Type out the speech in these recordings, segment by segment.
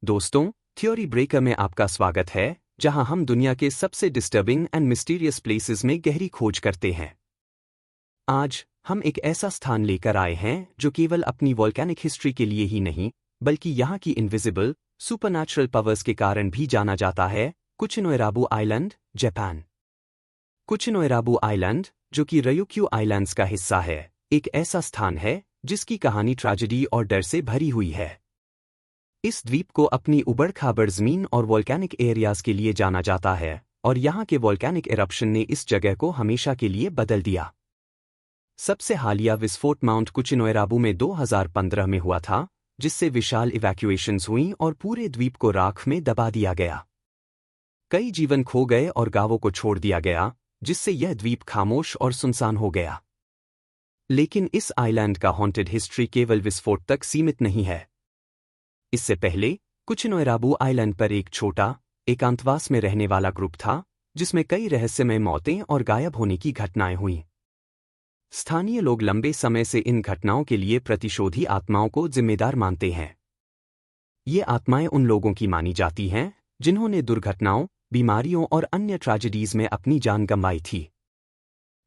दोस्तों, theory breaker में आपका स्वागत है, जहां हम दुनिया के सबसे डिस्टर्बिंग एंड मिस्टीरियस प्लेसेस में गहरी खोज करते हैं। आज हम एक ऐसा स्थान लेकर आए हैं जो केवल अपनी वोल्केनिक हिस्ट्री के लिए ही नहीं, बल्कि यहाँ की इनविजिबल, सुपरनैचुरल पावर्स के कारण भी जाना जाता है। कुचिनोएराबू आइलैंड, जापान। कुचिनोएराबू आइलैंड, जो कि ryukyu आइलैंड्स का हिस्सा है, एक ऐसा स्थान है जिसकी कहानी ट्रेजेडी और डर से भरी हुई है। इस द्वीप को अपनी उबड़-खाबड़ ज़मीन और वोल्केनिक एरियाज के लिए जाना जाता है, और यहाँ के वोल्केनिक इरप्शन ने इस जगह को हमेशा के लिए बदल दिया। सबसे हालिया विस्फोट माउंट कुचिनोएराबू में 2015 में हुआ था, जिससे विशाल इवैक्यूएशंस हुईं और पूरे द्वीप को राख में दबा दिया गया। कई जीवन खो गए और गांवों को छोड़ दिया गया, जिससे यह द्वीप खामोश और सुनसान हो गया। लेकिन इस आइलैंड का हॉन्टेड हिस्ट्री केवल विस्फोट तक सीमित नहीं है। इससे पहले कुचिनोएराबू आइलैंड पर एक छोटा, एकांतवास में रहने वाला ग्रुप था, जिसमें कई रहस्यमय मौतें और गायब होने की घटनाएं हुईं। स्थानीय लोग लंबे समय से इन घटनाओं के लिए प्रतिशोधी आत्माओं को जिम्मेदार मानते हैं। ये आत्माएं उन लोगों की मानी जाती हैं जिन्होंने दुर्घटनाओं, बीमारियों और अन्य ट्रेजेडीज में अपनी जान गंवाई थी।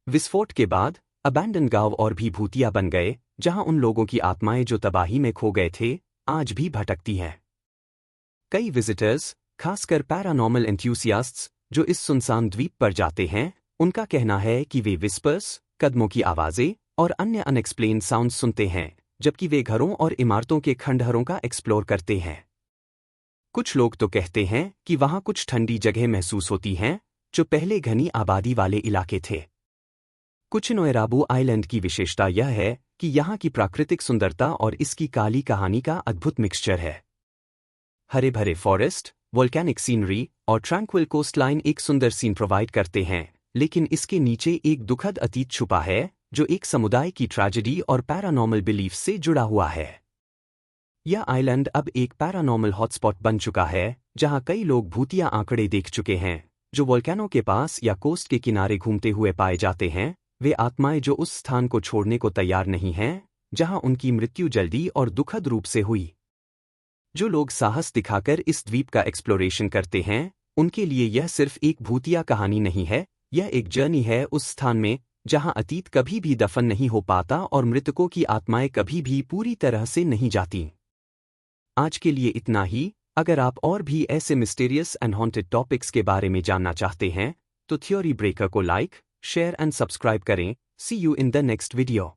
विस्फोट के बाद अबैंडन गांव और भी भूतिया बन गए, जहां उन लोगों की आत्माएं जो तबाही में खो गए थे, आज भी भटकती हैं। कई विजिटर्स, खासकर पैरानॉर्मल एंथुसियास्ट्स, जो इस सुनसान द्वीप पर जाते हैं, उनका कहना है कि वे विस्पर्स, कदमों की आवाज़ें और अन्य अनएक्सप्लेन्ड साउंड सुनते हैं, जबकि वे घरों और इमारतों के खंडहरों का एक्सप्लोर करते हैं। कुछ लोग तो कहते हैं कि वहाँ कुछ ठंडी जगह महसूस होती हैं, जो पहले घनी आबादी वाले इलाके थे। कुचिनोएराबू आइलैंड की विशेषता यह है कि यहाँ की प्राकृतिक सुंदरता और इसकी काली कहानी का अद्भुत मिक्सचर है। हरे भरे फॉरेस्ट, वोल्केनिक सीनरी और ट्रैंक्विल कोस्टलाइन एक सुंदर सीन प्रोवाइड करते हैं, लेकिन इसके नीचे एक दुखद अतीत छुपा है, जो एक समुदाय की ट्रेजेडी और पैरानॉर्मल बिलीफ से जुड़ा हुआ है। यह आइलैंड अब एक पैरानॉर्मल हॉटस्पॉट बन चुका है, जहाँ कई लोग भूतिया आंकड़े देख चुके हैं, जो वोल्केनों के पास या कोस्ट के किनारे घूमते हुए पाए जाते हैं। वे आत्माएं जो उस स्थान को छोड़ने को तैयार नहीं हैं, जहां उनकी मृत्यु जल्दी और दुखद रूप से हुई। जो लोग साहस दिखाकर इस द्वीप का एक्सप्लोरेशन करते हैं, उनके लिए यह सिर्फ एक भूतिया कहानी नहीं है, यह एक जर्नी है उस स्थान में जहां अतीत कभी भी दफन नहीं हो पाता और मृतकों की आत्माएं कभी भी पूरी तरह से नहीं जाती। आज के लिए इतना ही। अगर आप और भी ऐसे मिस्टीरियस एंड हॉन्टेड टॉपिक्स के बारे में जानना चाहते हैं, तो थ्योरी ब्रेकर को लाइक, शेयर एंड सब्सक्राइब करें। See you in the next video.